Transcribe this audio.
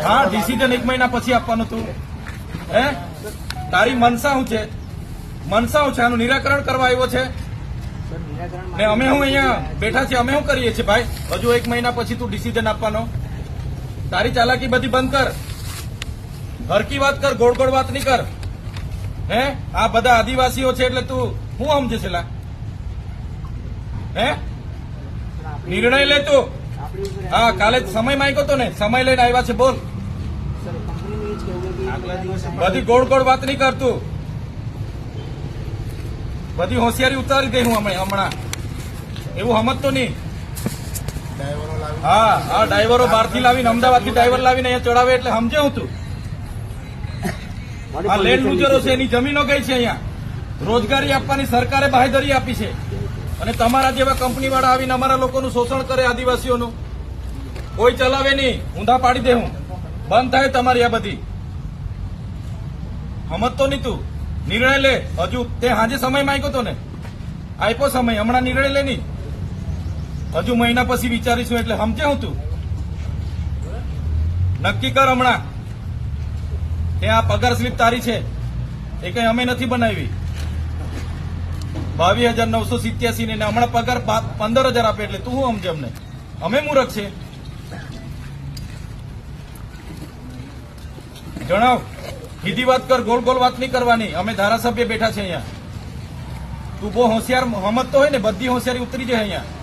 હા, ડિસિઝન 1 મહિના પછી આપવાનું તું. હે, તારી મનસા શું છે? મનસા શું છે? આનું નિરાકરણ કરવા આવ્યો છે ને અમે હું અહીંયા બેઠા છીએ. અમે શું કરીએ છીએ ભાઈ? હજુ 1 મહિના પછી તું ડિસિઝન આપવાનો? તારી ચાલાકી બધી બંધ કર. હરકી વાત કર, ગોળ ગોળ વાત નહીં કર. હે, આ બધા આદિવાસીઓ છે એટલે તું શું સમજે છે? હે, નિર્ણય લે તું. હા, કાલે સમય માંગ્યો તો ને, સમય લઈને આવ્યા છે. બોલ. બધી ગોળ ગોળ વાત નહીં કરતું. બધી હોશિયારી ઉતારી દઈ હું હમણાં. એવું સમજતો નહીં. હા હા, ડ્રાઈવરો બહારથી લાવીને, અમદાવાદથી ડ્રાઈવર લાવીને અહીંયા ચડાવે એટલે સમજે હું તું. આ લેન્ડ લુઝરો છે, એની જમીનો ગઈ છે. અહીંયા રોજગારી આપવાની સરકારે બાંહેધરી આપી છે અને તમારા જેવા કંપની વાળા આવીને અમારા લોકોનું શોષણ કરે, આદિવાસીઓનું. કોઈ ચલાવે નહીં, ઊંધા પાડી દે હું. બંધ થાય તમારી આ બધી. સમજતો નહીં તું. નિર્ણય લે. હજુ તે હાજે સમય માંગ્યો તો ને, આપ્યો સમય. હમણાં નિર્ણય લે નહીં. હજુ મહિના પછી વિચારીશું એટલે સમજે હું તું. નક્કી કર હમણાં. કે આ પગાર સ્લીપ તારી છે, એ કઈ અમે નથી બનાવી. 22,987 ને હમણાં પગાર 15,000 આપે એટલે તું શું સમજે અમને? અમે મૂર્ખ છે? જણાવ. સીધી વાત કર, ગોળ ગોળ વાત નહીં કરવાની. અમે ધારાસભ્ય બેઠા છે અહીંયા. તું બહુ હોશિયાર સમજતો હોય ને, બધી હોશિયારી ઉતરી જાય અહીંયા.